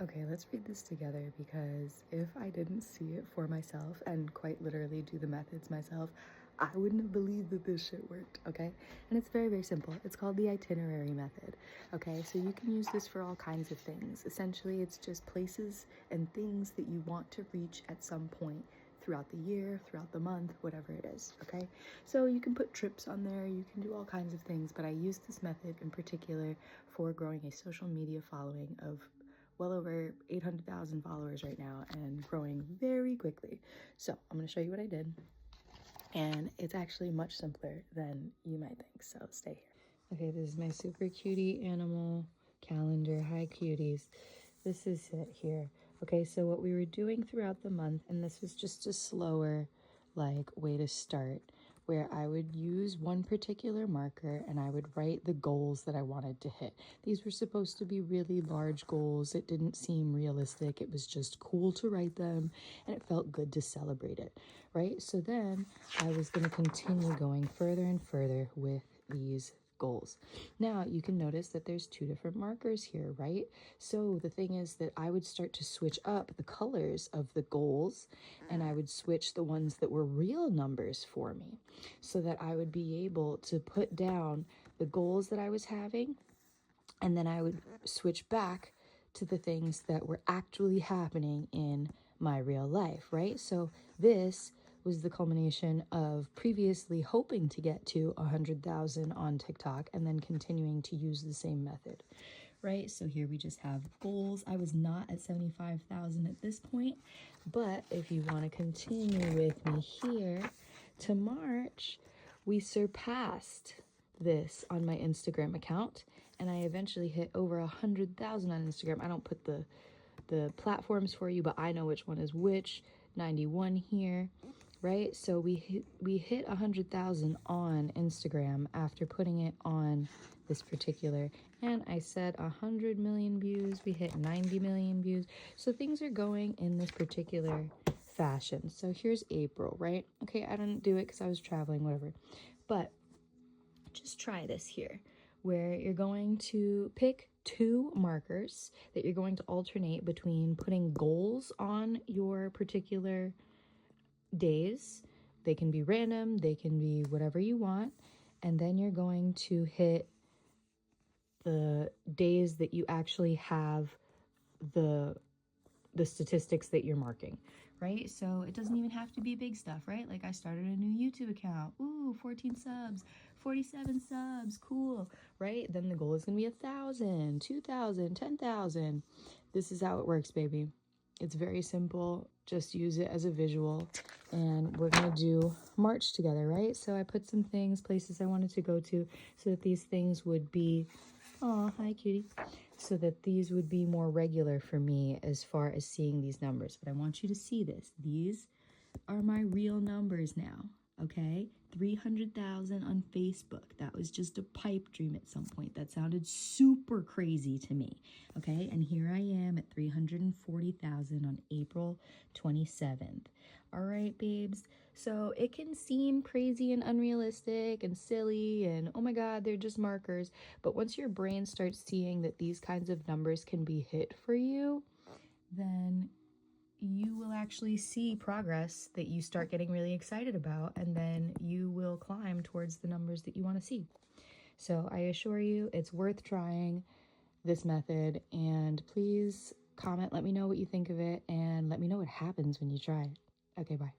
Okay, let's read this together because if I didn't see it for myself and quite literally do the methods myself, I wouldn't have believed that this shit worked, okay? And it's very, very simple. It's called the itinerary method, okay? So you can use this for all kinds of things. Essentially, it's just places and things that you want to reach at some point throughout the year, throughout the month, whatever it is, okay? So you can put trips on there, you can do all kinds of things, but I use this method in particular for growing a social media following of well over 800,000 followers right now and growing very quickly. So I'm going to show you what I did. And it's actually much simpler than you might think. So stay here. Okay, this is my super cutie animal calendar. Hi, cuties. This is it here. Okay, so what we were doing throughout the month, and this was just a slower way to start, where I would use one particular marker and I would write the goals that I wanted to hit. These were supposed to be really large goals. It didn't seem realistic. It was just cool to write them and it felt good to celebrate it, right? So then I was going to continue going further and further with these goals. Now you can notice that there's two different markers here, right? So the thing is that I would start to switch up the colors of the goals and I would switch the ones that were real numbers for me so that I would be able to put down the goals that I was having, and then I would switch back to the things that were actually happening in my real life, right? So this was the culmination of previously hoping to get to 100,000 on TikTok and then continuing to use the same method, right? So here we just have goals. I was not at 75,000 at this point, but if you want to continue with me here to March, we surpassed this on my Instagram account and I eventually hit over 100,000 on Instagram. I don't put the platforms for you, but I know which one is which. 91 here, right? So we hit 100,000 on Instagram after putting it on this particular, and I said 100 million views. We hit 90 million views. So things are going in this particular fashion. So here's April, right? Okay, I didn't do it because I was traveling, whatever, but just try this here, where you're going to pick two markers that you're going to alternate between putting goals on your particular days. They can be random, they can be whatever you want, and then you're going to hit the days that you actually have the statistics that you're marking, right? So it doesn't even have to be big stuff, right? Like I started a new YouTube account. Ooh, 14 subs, 47 subs, cool, right? Then the goal is gonna be 1,000, 2,000, 10,000. This is how it works, baby. It's very simple. Just use it as a visual. And we're gonna do March together, right? So I put some things, places I wanted to go to, so that these things would be, oh, hi cutie, so that these would be more regular for me as far as seeing these numbers. But I want you to see this. These are my real numbers now, okay? 300,000 on Facebook. That was just a pipe dream at some point. That sounded super crazy to me, okay? And here I am at 340,000 on April 27th. All right, babes. So it can seem crazy and unrealistic and silly and, oh my God, they're just markers. But once your brain starts seeing that these kinds of numbers can be hit for you, then you will actually see progress that you start getting really excited about, and then you will climb towards the numbers that you want to see. So I assure you it's worth trying this method, and please comment, let me know what you think of it, and let me know what happens when you try it. Okay, bye.